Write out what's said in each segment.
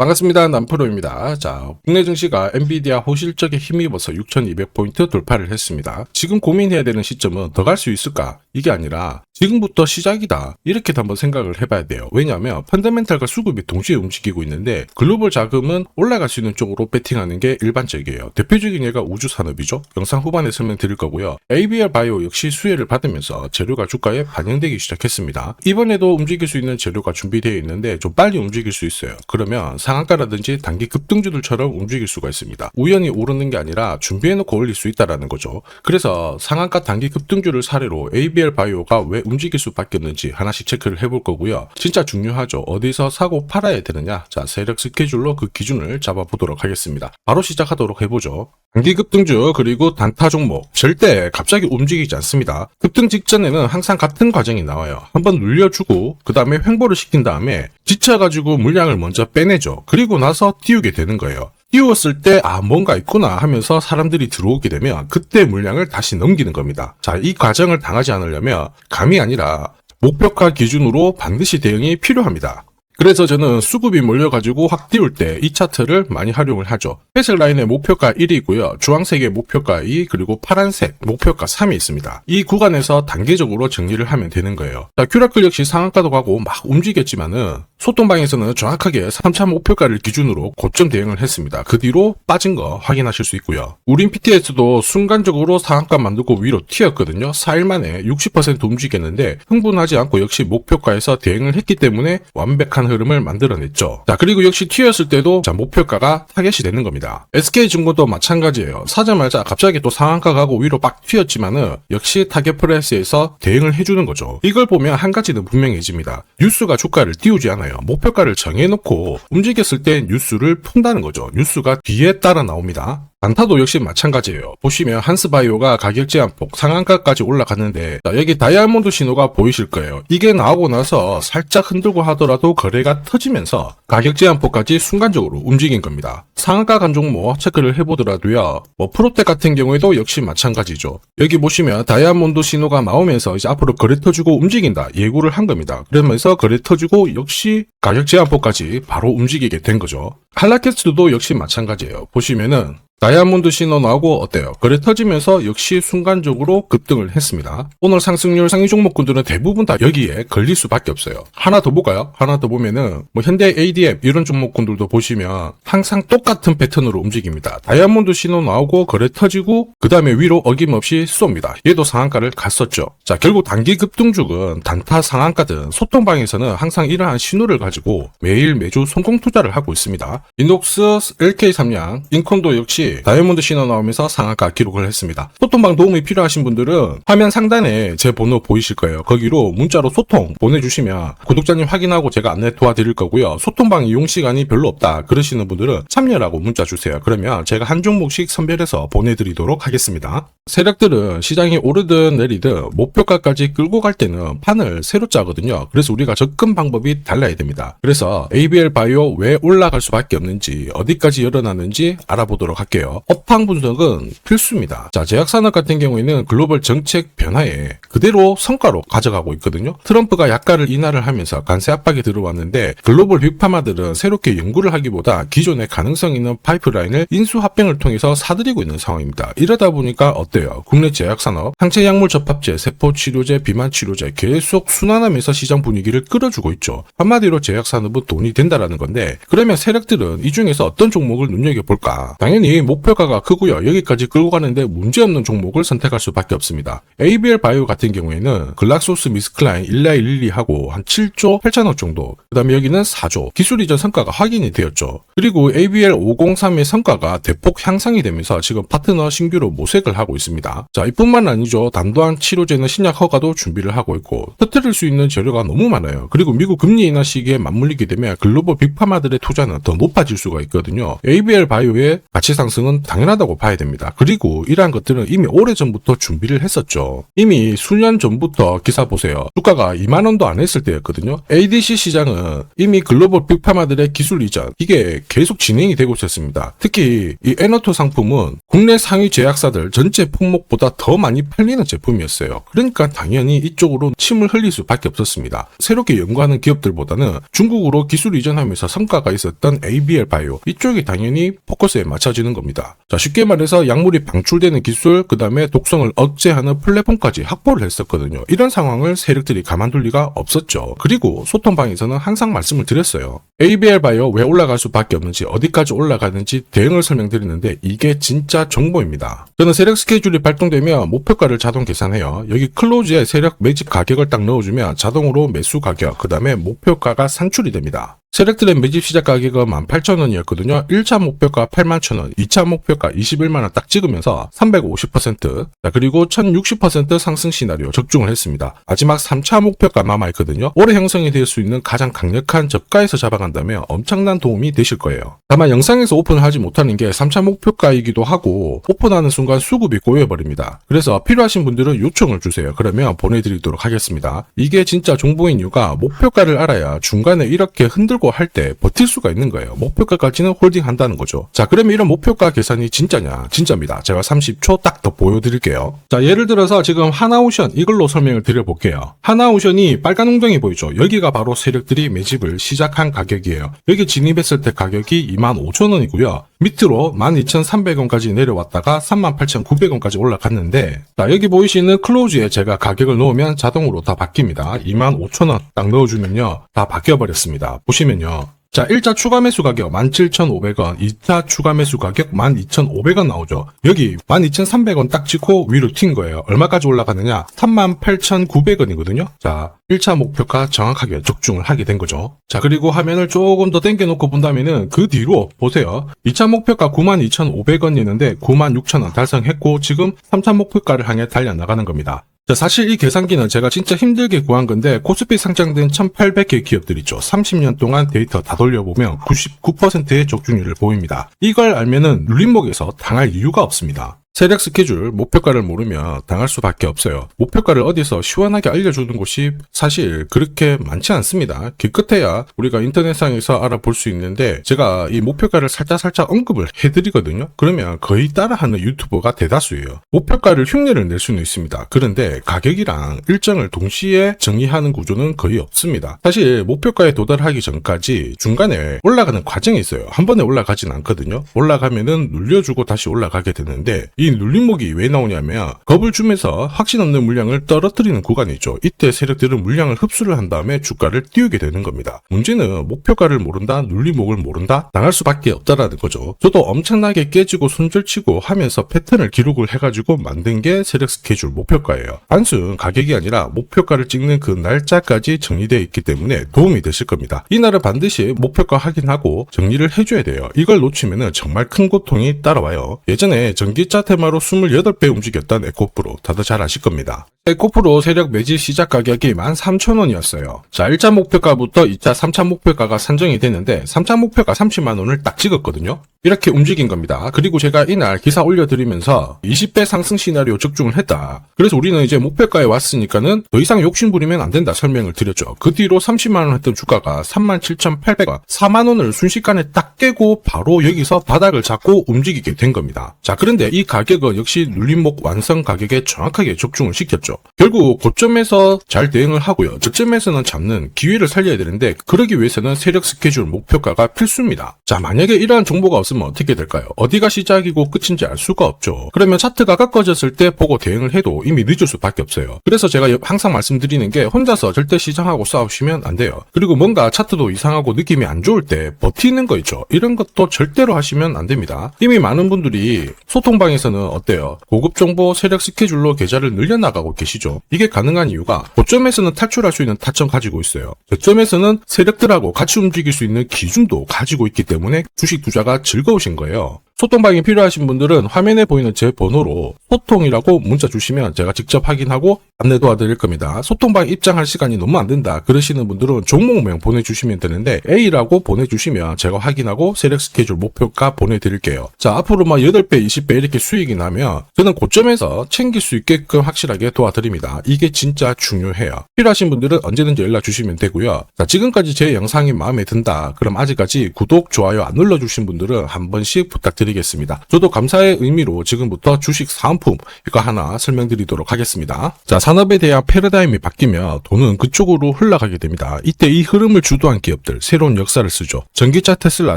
반갑습니다. 남프로입니다. 자, 국내 증시가 엔비디아 호실적에 힘입어서 6200포인트 돌파를 했습니다. 지금 고민해야 되는 시점은 더 갈 수 있을까? 이게 아니라 지금부터 시작이다. 이렇게 한번 생각을 해봐야 돼요. 왜냐하면 펀더멘탈과 수급이 동시에 움직이고 있는데 글로벌 자금은 올라갈 수 있는 쪽으로 베팅하는 게 일반적이에요. 대표적인 예가 우주산업이죠. 영상 후반에 설명드릴 거고요. ABL 바이오 역시 수혜를 받으면서 재료가 주가에 반영되기 시작했습니다. 이번에도 움직일 수 있는 재료가 준비되어 있는데 좀 빨리 움직일 수 있어요. 그러면 상한가라든지 단기 급등주들처럼 움직일 수가 있습니다. 우연히 오르는 게 아니라 준비해놓고 올릴 수 있다는 거죠. 그래서 상한가 단기 급등주를 사례로 ABL 바이오가 왜 움직일 수밖에 없는지 하나씩 체크를 해볼 거고요. 진짜 중요하죠. 어디서 사고 팔아야 되느냐. 자, 세력 스케줄로 그 기준을 잡아보도록 하겠습니다. 바로 시작하도록 해보죠. 단기 급등주 그리고 단타 종목 절대 갑자기 움직이지 않습니다. 급등 직전에는 항상 같은 과정이 나와요. 한번 눌려주고 그 다음에 횡보를 시킨 다음에 지쳐가지고 물량을 먼저 빼내죠. 그리고 나서 띄우게 되는 거예요. 띄웠을 때 뭔가 있구나 하면서 사람들이 들어오게 되면 그때 물량을 다시 넘기는 겁니다. 자, 이 과정을 당하지 않으려면 감이 아니라 목표가 기준으로 반드시 대응이 필요합니다. 그래서 저는 수급이 몰려가지고 확 띄울 때 이 차트를 많이 활용을 하죠. 회색 라인의 목표가 1이고요. 주황색의 목표가 2 그리고 파란색 목표가 3이 있습니다. 이 구간에서 단계적으로 정리를 하면 되는 거예요. 자, 큐라클 역시 상한가도 가고 막 움직였지만은 소통방에서는 정확하게 3차 목표가를 기준으로 고점 대응을 했습니다. 그 뒤로 빠진 거 확인하실 수 있고요. 우린 PTS도 순간적으로 상한가 만들고 위로 튀었거든요. 4일 만에 60% 움직였는데 흥분하지 않고 역시 목표가에서 대응을 했기 때문에 완벽한 흐름을 만들어냈죠. 자, 그리고 역시 튀었을 때도 자, 목표가가 타겟이 되는 겁니다. SK증권도 마찬가지예요. 사자마자 갑자기 또 상한가 가고 위로 빡 튀었지만은 역시 타겟 프라이스에서 대응을 해주는 거죠. 이걸 보면 한 가지는 분명해집니다. 뉴스가 주가를 띄우지 않아요. 목표가를 정해놓고 움직였을 때 뉴스를 푼다는 거죠. 뉴스가 뒤에 따라 나옵니다. 단타도 역시 마찬가지예요. 보시면 한스바이오가 가격 제한폭 상한가까지 올라갔는데 자, 여기 다이아몬드 신호가 보이실 거예요. 이게 나오고 나서 살짝 흔들고 하더라도 거래가 터지면서 가격 제한폭까지 순간적으로 움직인 겁니다. 상한가 간 종목 체크를 해보더라도요. 프로텍 같은 경우에도 역시 마찬가지죠. 여기 보시면 다이아몬드 신호가 나오면서 이제 앞으로 거래 터지고 움직인다 예고를 한 겁니다. 그러면서 거래 터지고 역시 가격 제한폭까지 바로 움직이게 된 거죠. 한라캐스트도 역시 마찬가지예요. 보시면은 다이아몬드 신호 나오고 어때요? 거래 터지면서 역시 순간적으로 급등을 했습니다. 오늘 상승률 상위 종목군들은 대부분 다 여기에 걸릴 수밖에 없어요. 하나 더 볼까요? 하나 더 보면은 현대 ADM 이런 종목군들도 보시면 항상 똑같은 패턴으로 움직입니다. 다이아몬드 신호 나오고 거래 터지고 그 다음에 위로 어김없이 쏩니다. 얘도 상한가를 갔었죠. 자, 결국 단기 급등주는 단타 상한가든 소통방에서는 항상 이러한 신호를 가지고 매일 매주 성공 투자를 하고 있습니다. 인독스, LK삼양, 인콘도 역시 다이아몬드 신호 나오면서 상한가 기록을 했습니다. 소통방 도움이 필요하신 분들은 화면 상단에 제 번호 보이실 거예요. 거기로 문자로 소통 보내주시면 구독자님 확인하고 제가 안내 도와드릴 거고요. 소통방 이용 시간이 별로 없다 그러시는 분들은 참여라고 문자 주세요. 그러면 제가 한 종목씩 선별해서 보내드리도록 하겠습니다. 세력들은 시장이 오르든 내리든 목표가까지 끌고 갈 때는 판을 새로 짜거든요. 그래서 우리가 접근 방법이 달라야 됩니다. 그래서 ABL 바이오 왜 올라갈 수밖에 없는지 어디까지 열어놨는지 알아보도록 할게요. 업황 분석은 필수입니다. 자, 제약산업 같은 경우에는 글로벌 정책 변화에 그대로 성과로 가져가고 있거든요. 트럼프가 약가를 인하를 하면서 관세 압박이 들어왔는데 글로벌 빅파마들은 새롭게 연구를 하기보다 기존의 가능성 있는 파이프라인을 인수합병을 통해서 사들이고 있는 상황입니다. 이러다 보니까 어때요? 국내 제약산업, 항체약물 접합제, 세포치료제, 비만치료제 계속 순환하면서 시장 분위기를 끌어주고 있죠. 한마디로 제약산업은 돈이 된다라는 건데 그러면 세력들은 이 중에서 어떤 종목을 눈여겨볼까? 당연히 목표가가 크고요. 여기까지 끌고 가는데 문제없는 종목을 선택할 수밖에 없습니다. ABL 바이오 같은 경우에는 글락소스 미스클라인 112하고 한 7조 8천억 정도, 그 다음에 여기는 4조 기술 이전 성과가 확인이 되었죠. 그리고 ABL 503의 성과가 대폭 향상이 되면서 지금 파트너 신규로 모색을 하고 있습니다. 자, 이뿐만 아니죠. 단도한 치료제는 신약 허가도 준비를 하고 있고 터뜨릴 수 있는 재료가 너무 많아요. 그리고 미국 금리 인하 시기에 맞물리게 되면 글로벌 빅파마들의 투자는 더 높아질 수가 있거든요. ABL 바이오의 가치 상승 상승은 당연하다고 봐야 됩니다. 그리고 이러한 것들은 이미 오래전부터 준비를 했었죠. 이미 수년 전부터 기사 보세요. 주가가 2만원도 안 했을 때였거든요. ADC 시장은 이미 글로벌 빅파마들의 기술 이전 이게 계속 진행이 되고 있었습니다. 특히 이 에너토 상품은 국내 상위 제약사들 전체 품목보다 더 많이 팔리는 제품이었어요. 그러니까 당연히 이쪽으로 침을 흘릴 수밖에 없었습니다. 새롭게 연구하는 기업들보다는 중국으로 기술 이전하면서 성과가 있었던 ABL 바이오 이쪽이 당연히 포커스에 맞춰지는 겁니다. 자, 쉽게 말해서 약물이 방출되는 기술, 그 다음에 독성을 억제하는 플랫폼까지 확보를 했었거든요. 이런 상황을 세력들이 가만둘 리가 없었죠. 그리고 소통방에서는 항상 말씀을 드렸어요. ABL 바이오 왜 올라갈 수밖에 없는지, 어디까지 올라가는지 대응을 설명드리는데 이게 진짜 정보입니다. 저는 세력 스케줄이 발동되면 목표가를 자동 계산해요. 여기 클로즈에 세력 매집 가격을 딱 넣어주면 자동으로 매수 가격, 그 다음에 목표가가 산출이 됩니다. 세력들의 매집 시작 가격은 18,000원이었거든요. 1차 목표가 81,000원, 2차 목표가 21만원 딱 찍으면서 350%, 자, 그리고 1060% 상승 시나리오 적중을 했습니다. 마지막 3차 목표가 남아있거든요. 올해 형성이 될 수 있는 가장 강력한 저가에서 잡아간다면 엄청난 도움이 되실 거예요. 다만 영상에서 오픈을 하지 못하는 게 3차 목표가이기도 하고 오픈하는 순간 수급이 고여버립니다. 그래서 필요하신 분들은 요청을 주세요. 그러면 보내드리도록 하겠습니다. 이게 진짜 정보인 이유가 목표가를 알아야 중간에 이렇게 흔들고 할 때 버틸 수가 있는 거예요. 목표가까지는 홀딩한다는 거죠. 자, 그러면 이런 목표가 계산이 진짜냐? 진짜입니다. 제가 30초 딱 더 보여드릴게요. 자, 예를 들어서 지금 하나오션 이걸로 설명을 드려볼게요. 하나오션이 빨간 웅덩이 보이죠? 여기가 바로 세력들이 매집을 시작한 가격이에요. 여기 진입했을 때 가격이 25,000원이고요. 밑으로 12,300원까지 내려왔다가 38,900원까지 올라갔는데, 자, 여기 보이시는 클로즈에 제가 가격을 넣으면 자동으로 다 바뀝니다. 25,000원 딱 넣어주면요, 다 바뀌어버렸습니다. 보시면요. 자, 1차 추가 매수 가격 17,500원, 2차 추가 매수 가격 12,500원 나오죠. 여기 12,300원 딱 찍고 위로 튄 거예요. 얼마까지 올라가느냐? 38,900원이거든요. 자, 1차 목표가 정확하게 적중을 하게 된 거죠. 자, 그리고 화면을 조금 더 당겨놓고 본다면은 그 뒤로 보세요. 2차 목표가 92,500원이었는데 96,000원 달성했고 지금 3차 목표가를 향해 달려나가는 겁니다. 자, 사실 이 계산기는 제가 진짜 힘들게 구한 건데 코스피 상장된 1800개 기업들 있죠. 30년 동안 데이터 다 돌려보면 99%의 적중률을 보입니다. 이걸 알면은 눌림목에서 당할 이유가 없습니다. 세력 스케줄, 목표가를 모르면 당할 수밖에 없어요. 목표가를 어디서 시원하게 알려주는 곳이 사실 그렇게 많지 않습니다. 기껏해야 우리가 인터넷상에서 알아볼 수 있는데 제가 이 목표가를 살짝 언급을 해드리거든요. 그러면 거의 따라하는 유튜버가 대다수예요. 목표가를 흉내를 낼 수는 있습니다. 그런데 가격이랑 일정을 동시에 정의하는 구조는 거의 없습니다. 사실 목표가에 도달하기 전까지 중간에 올라가는 과정이 있어요. 한 번에 올라가진 않거든요. 올라가면은 눌려주고 다시 올라가게 되는데 이 눌림목이 왜 나오냐면 겁을 주면서 확신 없는 물량을 떨어뜨리는 구간이 있죠. 이때 세력들은 물량을 흡수를 한 다음에 주가를 띄우게 되는 겁니다. 문제는 목표가를 모른다, 눌림목을 모른다, 당할 수밖에 없다라는 거죠. 저도 엄청나게 깨지고 손절치고 하면서 패턴을 기록을 해가지고 만든 게 세력 스케줄 목표가예요. 단순 가격이 아니라 목표가를 찍는 그 날짜까지 정리되어 있기 때문에 도움이 되실 겁니다. 이날은 반드시 목표가 확인하고 정리를 해줘야 돼요. 이걸 놓치면 정말 큰 고통이 따라와요. 예전에 전기차 테마로 28배 움직였던 에코프로 다들 잘 아실 겁니다. 에코프로 세력 매집 시작 가격이 13,000원이었어요. 자, 1차 목표가부터 2차, 3차 목표가가 산정이 됐는데 3차 목표가 30만원을 딱 찍었거든요. 이렇게 움직인 겁니다. 그리고 제가 이날 기사 올려드리면서 20배 상승 시나리오 적중을 했다. 그래서 우리는 이제 목표가에 왔으니까는 더 이상 욕심부리면 안 된다 설명을 드렸죠. 그 뒤로 30만원 했던 주가가 37,800원, 4만원을 순식간에 딱 깨고 바로 여기서 바닥을 잡고 움직이게 된 겁니다. 자, 그런데 이 가격은 역시 눌림목 완성 가격에 정확하게 적중을 시켰죠. 결국 고점에서 잘 대응을 하고요. 저점에서는 잡는 기회를 살려야 되는데 그러기 위해서는 세력 스케줄 목표가가 필수입니다. 자, 만약에 이러한 정보가 없으면 어떻게 될까요? 어디가 시작이고 끝인지 알 수가 없죠. 그러면 차트가 꺾어졌을 때 보고 대응을 해도 이미 늦을 수밖에 없어요. 그래서 제가 항상 말씀드리는 게 혼자서 절대 시장하고 싸우시면 안 돼요. 그리고 뭔가 차트도 이상하고 느낌이 안 좋을 때 버티는 거 있죠. 이런 것도 절대로 하시면 안 됩니다. 이미 많은 분들이 소통방에서는 어때요? 고급 정보 세력 스케줄로 계좌를 늘려나가고 계시죠. 이게 가능한 이유가 고점에서는 탈출할 수 있는 타점 가지고 있어요. 저점에서는 세력들하고 같이 움직일 수 있는 기준도 가지고 있기 때문에 주식 투자가 즐거우신 거예요. 소통방이 필요하신 분들은 화면에 보이는 제 번호로 소통이라고 문자 주시면 제가 직접 확인하고 안내 도와드릴 겁니다. 소통방 입장할 시간이 너무 안 된다 그러시는 분들은 종목명 보내주시면 되는데 A라고 보내주시면 제가 확인하고 세력 스케줄 목표가 보내드릴게요. 자, 앞으로 8배, 20배 이렇게 수익이 나면 저는 고점에서 챙길 수 있게끔 확실하게 도와드립니다. 이게 진짜 중요해요. 필요하신 분들은 언제든지 연락 주시면 되고요. 자, 지금까지 제 영상이 마음에 든다. 그럼 아직까지 구독, 좋아요 안 눌러주신 분들은 한 번씩 부탁드리겠습니다. 저도 감사의 의미로 지금부터 주식 사은품 이거 하나 설명드리도록 하겠습니다. 자, 산업에 대한 패러다임이 바뀌면 돈은 그쪽으로 흘러가게 됩니다. 이때 이 흐름을 주도한 기업들 새로운 역사를 쓰죠. 전기차 테슬라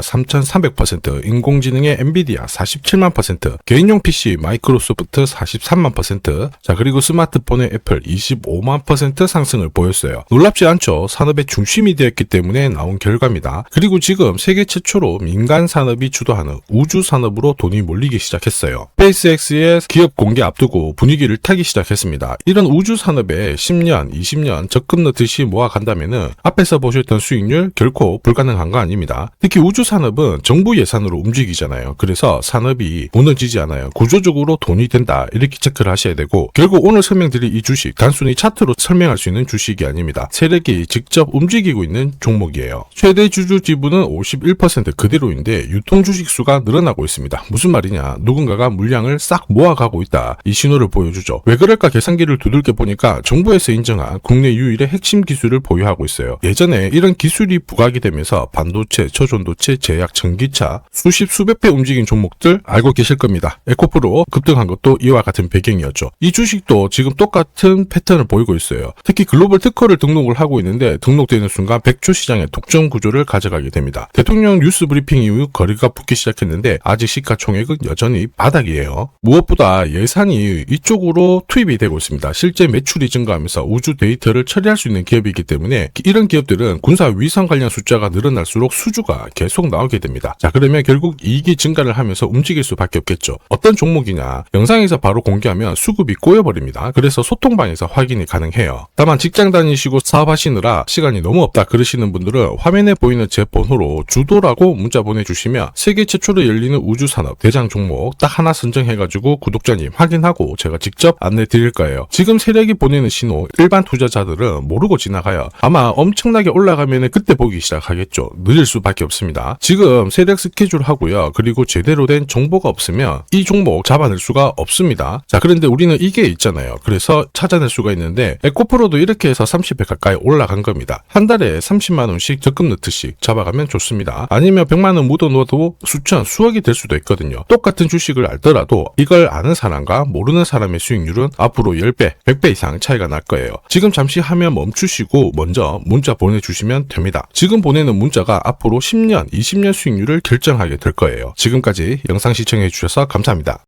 3,300%, 인공지능의 엔비디아 47만%, 개인용 PC 마이크로소프트 43만%, 자, 그리고 스마트폰의 애플 25만% 상승을 보였어요. 놀랍지 않죠? 산업의 중심이 되었기 때문에 나온 결과입니다. 그리고 지금 세계 최초로 민간 산업이 주도하는 우주 산업으로 돈이 몰리기 시작했어요. 스페이스X의 기업 공개 앞두고 분위기를 타기 시작했습니다. 이런 우주 산업에 10년, 20년 적금 넣듯이 모아간다면은 앞에서 보셨던 수익률 결코 불가능한 거 아닙니다. 특히 우주 산업은 정부 예산으로 움직이잖아요. 그래서 산업이 무너지지 않아요. 구조적으로 돈이 된다 이렇게 체크를 하셔야 되고, 결국 오늘 설명드릴 이 주식 단순히 차트로 설명할 수 있는 주식이 아닙니다. 세력이 직접 움직이고 있는 종목이에요. 최대 주주 지분은 51% 그대로인데 유통 주식 수가 늘어나고 있습니다. 무슨 말이냐, 누군가가 물량을 싹 모아가고 있다 이 신호를 보여주죠. 왜 그럴까 계산기를 두들겨 보니까 정부에서 인정한 국내 유일의 핵심 기술을 보유하고 있어요. 예전에 이런 기술이 부각이 되면서 반도체, 초전도체, 제약, 전기차 수십 수백 배 움직인 종목들 알고 계실 겁니다. 에코프로 급등한 것도 이와 같은 배경이었죠. 이 주식도 지금 똑같은 패턴을 보이고 있어요. 특히 글로벌 특허를 등록을 하고 있는데 등록되는 순간 100조 시장의 독점 구조를 가져가게 됩니다. 대통령 뉴스 브리핑 이후 거리가 붙기 시작했는데 아직 시가총액은 여전히 바닥이에요. 무엇보다 예산이 이쪽으로 투입이 되고 있습니다. 실제 매출이 증가하면서 우주 데이터를 처리할 수 있는 기업이기 때문에 이런 기업들은 군사 위상 관련 숫자가 늘어날수록 수주가 계속 나오게 됩니다. 자, 그러면 결국 이익이 증가를 하면서 움직일 수밖에 없겠죠. 어떤 종목이냐, 영상에서 바로 공개하면 수급이 꼬여버립니다. 그래서 소통방에서 확인이 가능해요. 다만 직장 다니시고 사업하시느라 시간이 너무 없다 그러시는 분들은 화면에 보이는 제 번호로 주도라고 문자 보내주시면 세계 최초로 열리는 우주산업 대장 종목 딱 하나 선정해가지고 구독자님 확인하고 제가 직접 안내 드릴 거예요. 지금 세력이 보내는 신호 일반 투자자들은 모르고 지나가요. 아마 엄청나게 올라가면 그때 보기 시작하겠죠. 늦을 수밖에 없습니다. 지금 세력 스케줄 하고요. 그리고 제대로 된 정보가 없으면 이 종목 잡아낼 수가 없습니다. 자, 그런데 우리는 이게 있잖아요. 그래서 찾아낼 수가 있는데 에코프로도 이렇게 해서 30배 가까이 올라간 겁니다. 한 달에 30만 원씩 적금 넣듯이 잡아가면 좋습니다. 아니면 100만 원 묻어놓아도 수천, 수억이 될 수도 있거든요. 똑같은 주식을 알더라도 이걸 아는 사람과 모르는 사람의 수익률은 앞으로 10배, 100배 이상 차이가 날 거예요. 지금 잠시 화면 멈추시고 먼저 문자 보내주시면 됩니다. 지금 보내는 문자가 앞으로 10년, 20년 수익률을 결정하게 될 거예요. 지금까지 영상 시청해주셔서 감사합니다.